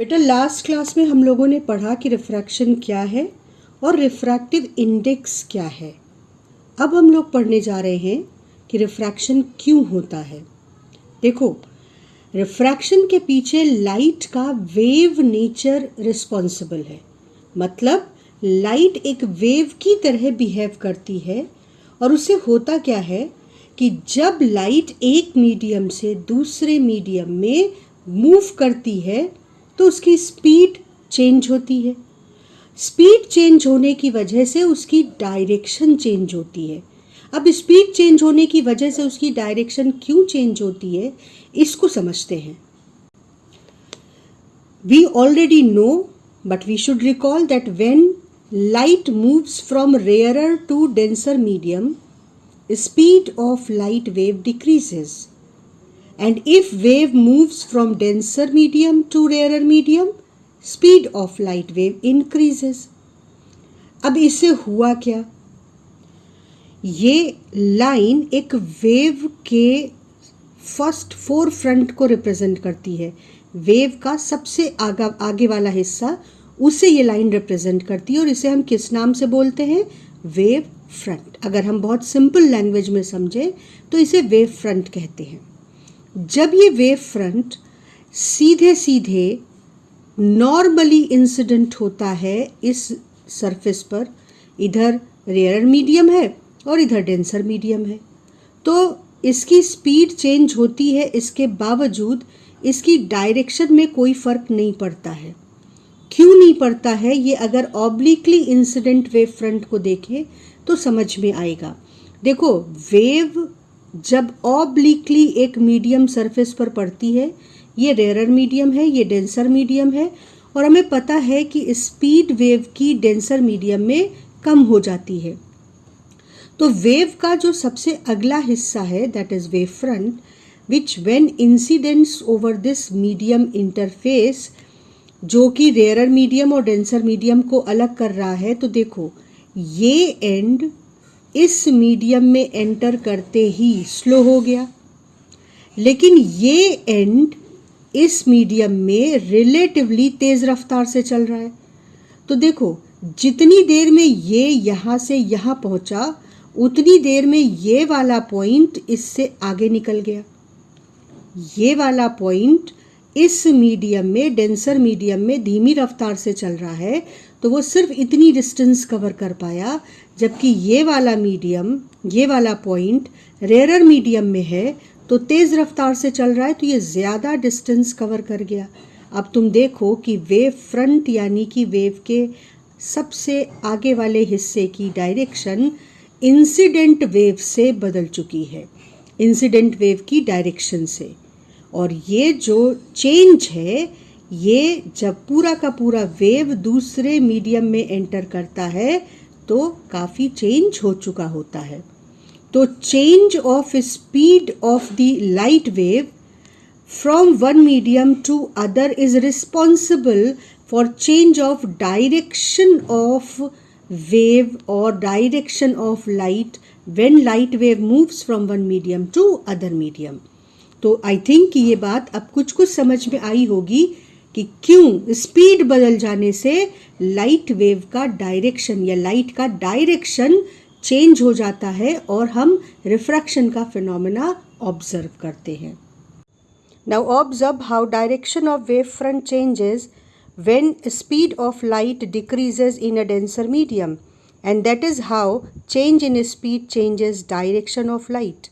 बेटा last class में हम लोगों ने पढ़ा कि रिफ्रैक्शन क्या है और रिफ्रैक्टिव इंडेक्स क्या है। अब हम लोग पढ़ने जा रहे हैं कि रिफ्रैक्शन क्यों होता है। देखो, रिफ्रैक्शन के पीछे लाइट का वेव नेचर रिस्पॉन्सिबल है। मतलब लाइट एक वेव की तरह बिहेव करती है और उससे होता क्या है कि जब लाइट एक मीडियम से दूसरे मीडियम में मूव करती है तो उसकी स्पीड चेंज होती है। स्पीड चेंज होने की वजह से उसकी डायरेक्शन चेंज होती है। अब स्पीड चेंज होने की वजह से उसकी डायरेक्शन क्यों चेंज होती है, इसको समझते हैं। We already know, but we should recall that when light moves from rarer to denser medium, speed of light wave decreases. And if wave moves from denser medium to rarer medium, speed of light wave increases. अब इससे हुआ क्या? ये line एक wave के first four front को represent करती है। वेव का सबसे आगे वाला हिस्सा, उसे ये लाइन रिप्रेजेंट करती है और इसे हम किस नाम से बोलते हैं? Wave front. अगर हम बहुत सिंपल लैंग्वेज में समझें तो इसे वेव फ्रंट कहते हैं। जब ये वेव फ्रंट सीधे सीधे नॉर्मली इंसिडेंट होता है इस सरफेस पर, इधर रेयर मीडियम है और इधर डेंसर मीडियम है, तो इसकी स्पीड चेंज होती है। इसके बावजूद इसकी डायरेक्शन में कोई फर्क नहीं पड़ता है। क्यों नहीं पड़ता है, ये अगर ऑब्लिकली इंसिडेंट वेव फ्रंट को देखें तो समझ में आएगा। देखो, वेव जब ऑब्लिकली एक मीडियम सरफेस पर पड़ती है, ये रेयर मीडियम है, ये डेंसर मीडियम है, और हमें पता है कि स्पीड वेव की डेंसर मीडियम में कम हो जाती है। तो वेव का जो सबसे अगला हिस्सा है, that is wave front, which when incidents over this medium interface, जो कि रेयर मीडियम और डेंसर मीडियम को अलग कर रहा है। तो देखो, ये एंड इस मीडियम में एंटर करते ही स्लो हो गया, लेकिन ये एंड इस मीडियम में रिलेटिवली तेज रफ्तार से चल रहा है। तो देखो, जितनी देर में ये यहाँ से यहाँ पहुँचा, उतनी देर में ये वाला पॉइंट इससे आगे निकल गया। ये वाला पॉइंट इस मीडियम में, डेंसर मीडियम में धीमी रफ्तार से चल रहा है, तो वो सिर्फ इतनी डिस्टेंस कवर कर पाया, जबकि ये वाला मीडियम, ये वाला पॉइंट रेयर मीडियम में है तो तेज़ रफ्तार से चल रहा है, तो ये ज़्यादा डिस्टेंस कवर कर गया। अब तुम देखो कि वेव फ्रंट यानी कि वेव के सबसे आगे वाले हिस्से की डायरेक्शन इंसिडेंट वेव से बदल चुकी है, इंसिडेंट वेव की डायरेक्शन से। और ये जो चेंज है, ये जब पूरा का पूरा वेव दूसरे मीडियम में एंटर करता है तो काफ़ी चेंज हो चुका होता है। तो change of speed of the light wave from one medium to other is responsible for change of direction of wave और direction of light when light wave moves from one medium to other medium. तो I think कि ये बात अब कुछ समझ में आई होगी कि क्यों स्पीड बदल जाने से लाइट वेव का डायरेक्शन या लाइट का डायरेक्शन चेंज हो जाता है और हम रिफ्रैक्शन का फिनोमेना ऑब्जर्व करते हैं। Now observe how direction of wave front changes when speed of light decreases in a denser medium, and that is how change in speed changes direction of light.